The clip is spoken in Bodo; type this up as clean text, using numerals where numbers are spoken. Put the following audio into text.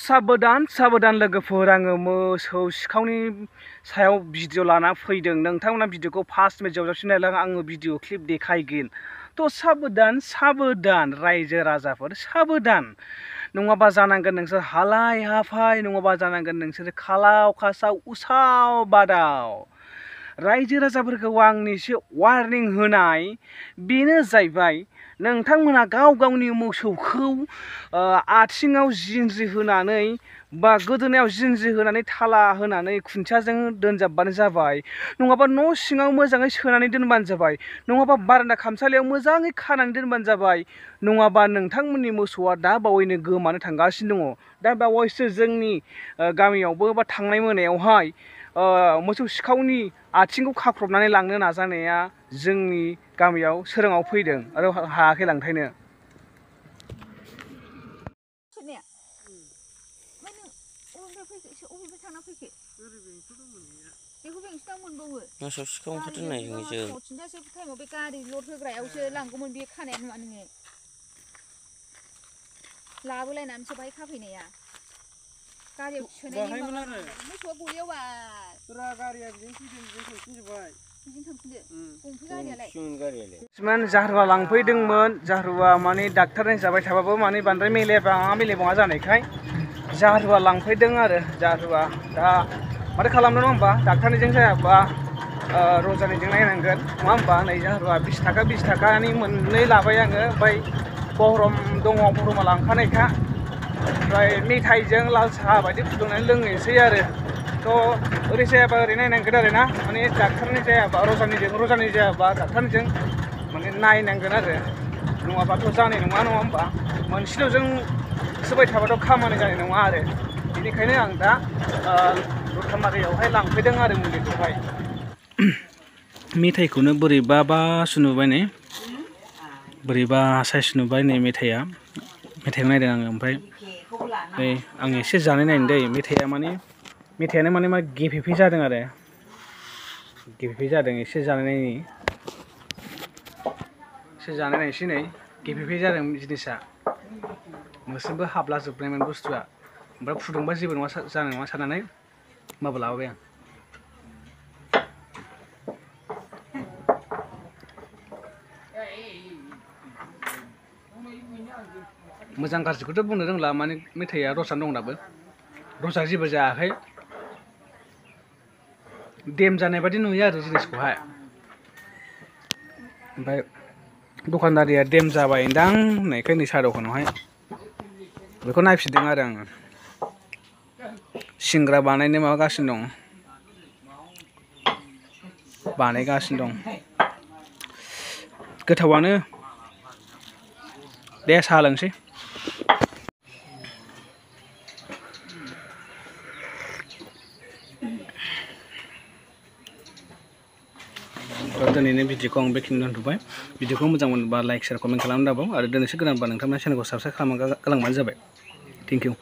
साबधान साबधान लोगोफोर आङो मोसौ सिखावनि सायाव भिडिअ लाना फैदों नोंथांमोना भिडिअखौ फार्स्ट जोबजासिम नायलां आङो भिडिअ क्लिप देखायगोन तो साबधान साबधान रायजो राजाफोर साबधान नङाबा जानांगोन नोंसोर हालाय हाफाय नङाबा जानांगोन नोंसोर खालाव खासाव उसाव बादाव रायजो राजाफोरखौ आंनि एसे वार्निं होनाय बेनो जाहैबाय नोंथांमोना गाव गावनि मोसौखौ आथिङाव जिनज्रि होनानै बा गोदोनायाव जिनज्रि होनानै थाला होनानै खुन्थियाजों दोनजाबबानो जाबाय नङाबा न' सिङाव मोजाङै सोनानै दोनबानो जाबाय नङाबा बारान्दा खामसालियाव मोजाङै खानानै दोनबानो जाबाय नङाबा नोंथांमोननि मोसौआ दा बावैनो गोमानो थांगासिनो दङ दा बावैसो जोंनि गामियावबो बा थांनाय मोनायावहाय मोसौ सिखावनि आथिंखौ खाख्रबनानै लांनो नाजानाया जोंनि गामियाव सोराङाव फैदों आरो हायाखै लांथायनो मोसौ सिखाव ओंखारदोंनाय जों थिनथासो टाइमाव बे गारि लड होग्रायावसो लांगौमोन बे खानाया नुवा नोङो लाबोलायनानैसो बाहाय खाफैनाया गारियाव सोनायनि माबा मोसौआ गलियाव बा गारिया बिजों फैदों बिजों थांफिनजोब्बाय बिजों थांफिनदो गंफै गारियालाय जाहारुवा लांफैदोंमोन जाहारुवा माने डाक्टारनि जाबाय थाबाबो माने बांद्राय मेलेबाङा जानायखाय जाहारुवा लांफैदों आरो जाहारुवा दा माथो खालामनो नङा होमबा डाक्टारनिजों जायाबा रजानिजों नायनांगोन नङा होमबा नै जाहारुवा 20 थाखानि मोननै लाबाय आङो ओमफ्राय बहरम दङ बहरमा लांखानायखा ओमफ्राय मेथाइजों लाल साहा बायदि फुदुंनानै लोंनोसै आरो तो ओरै जायाबा ओरै नायनांगोन आरो ना माने डाक्टारनि जायाबा रजानि जायाबा डाक्टारनिजों माने नायनांगोन आरो नङाबाथ' जानाय नङा होमबा मोनसेल'जों सोबाय थाबाथ' खामानि जानाय नङा आरो बेनिखायनो आं दा दतमारियावहाय लांफैदों आरो मुलिखौहाय मेथाइखौनो बोरैबासो नुबाय नै बोरैबा साइस नुबाय नै मेथाइखौ नायदों आङो ओमफ्राय नै आं एसे जानाय नायनो दै मेथाइयानो माने मा गेफेफे जादों आरो गेफेफे जादों एसे जानाय नायनोसै नै गेफेफे जादों जिनिसा मोस्रोमबो हाबलाजोबनायमोन बुस्थुआ ओमफ्राय फुदुंबा जेबो नङा जानाय नङा साननानै माबा लाबोबाय आं मोजां गाज्रिखौथ' बुंनो रोंला माने मेथाइया रसा दं दाबो रसा जेबो जायाखै देम जानाय बादि नुयो आरो जिनिसखौहाय ओमफ्राय दखानदारिया देम जाबायदां होननायखाय नै साहा दखानावहाय बेखौ नायफिनदों आरो आङो सिंग्रा बानायनो माबागासिनो दं बानायगासिनो दं गोथावानो दे साहा लोंसै दिनैनि भिडिअखौ आं बेखिनियाव दोनथ'बाय भिडिअखौ मोजां मोनोबा लाइक शेयार कमेन्ट खालामनो दाबाव आरो दिनैसो गोदानबा नोंथांमोना चेनेलखौ साबस्क्राइब खालामना गालांबानो जाबाय थेंक इउ